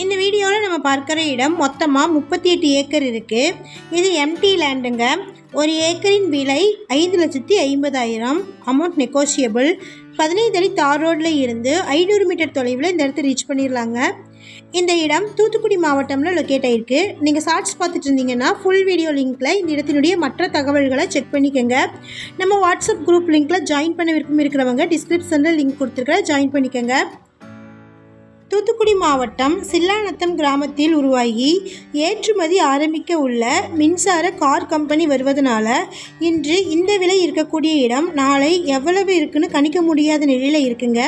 இந்த வீடியோவில் நம்ம பார்க்குற இடம் மொத்தமாக 38 ஏக்கர் இருக்குது. இது எம்டி லேண்டுங்க. ஒரு ஏக்கரின் விலை 5,50,000. Amount negotiable. 15 அடி தார் ரோடில் இருந்து 500 மீட்டர் தொலைவில் இந்த இடத்த ரீச் பண்ணிடலாங்க. இந்த இடம் தூத்துக்குடி மாவட்டம்ல லொக்கேட் ஆகிருக்கு. நீங்கள் ஷார்ட்ஸ் பார்த்துட்டு இருந்தீங்கன்னா ஃபுல் வீடியோ லிங்க்கில் இந்த இடத்தினுடைய மற்ற தகவல்களை செக் பண்ணிக்கோங்க. நம்ம வாட்ஸ்அப் குரூப் லிங்க்கில் ஜாயின் பண்ண விருப்பம் இருக்கிறவங்க டிஸ்கிரிப்ஷனில் லிங்க் கொடுத்துருக்குற ஜாயின் பண்ணிக்கோங்க. தூத்துக்குடி மாவட்டம் சில்லாநத்தம் கிராமத்தில் உருவாகி ஏற்றுமதி ஆரம்பிக்க உள்ள மின்சார கார் கம்பெனி வருவதனால இன்று இந்த விலை இருக்கக்கூடிய இடம் நாளை எவ்வளவு இருக்குன்னு கணிக்க முடியாத நிலையில் இருக்குங்க.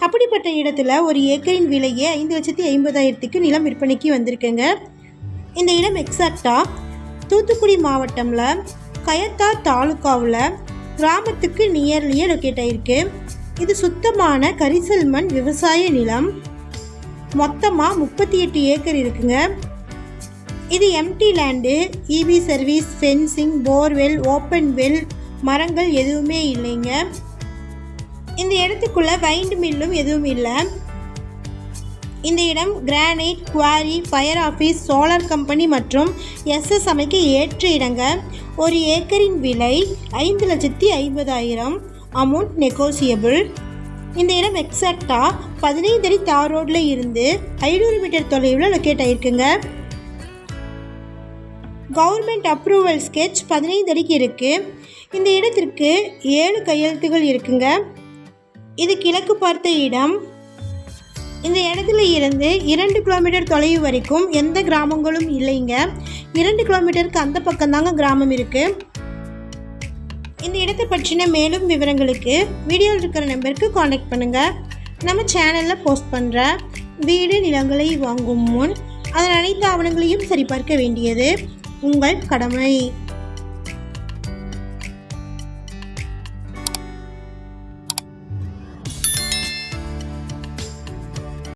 அப்படிப்பட்ட இடத்துல ஒரு ஏக்கரின் விலையே 5,50,000க்கு நிலம் விற்பனைக்கு வந்திருக்குங்க. இந்த இடம் எக்ஸாக்டாக தூத்துக்குடி மாவட்டமில் கயத்தார் தாலுக்காவில் கிராமத்துக்கு நியர்லியே லொக்கேட் ஆகிருக்கு. இது சுத்தமான கரிசல் மண் விவசாய நிலம். மொத்தமாக 38 ஏக்கர் இருக்குங்க. இது empty land. EB service, fencing, borewell, open well, மரங்கள் எதுவுமே இல்லைங்க. இந்த இடத்துக்குள்ள வைண்ட் மில்லும் எதுவும் இல்லை. இந்த இடம் granite quarry, fire office, solar company மற்றும் எஸ்எஸ் அமைக்க ஏற்ற இடங்க. ஒரு ஏக்கரின் விலை 5,50,000. Amount negotiable. இந்த இடம் எக்ஸாக்டாக 15 அடி தார் ரோடில் இருந்து 500 மீட்டர் தொலைவில் லொக்கேட் ஆகிருக்குங்க. கவர்மெண்ட் அப்ரூவல் ஸ்கெட்ச் 15 அடிக்கு இருக்குது. இந்த இடத்திற்கு 7 கையெழுத்துகள் இருக்குங்க. இது கிழக்கு பார்த்த இடம். இந்த இடத்துல இருந்து 2 கிலோமீட்டர் தொலைவு வரைக்கும் எந்த கிராமங்களும் இல்லைங்க. 2 கிலோமீட்டருக்கு அந்த பக்கம் தாங்க கிராமம் இருக்குது. இந்த இடத்தை பற்றின மேலும் விவரங்களுக்கு வீடியோவில் இருக்கிற நம்பருக்கு காண்டாக்ட் பண்ணுங்கள். நம்ம சேனலில் போஸ்ட் பண்ணுற வீடு நிலங்களை வாங்கும் முன் அதன் அனைத்து ஆவணங்களையும் சரிபார்க்க வேண்டியது உங்கள் கடமை.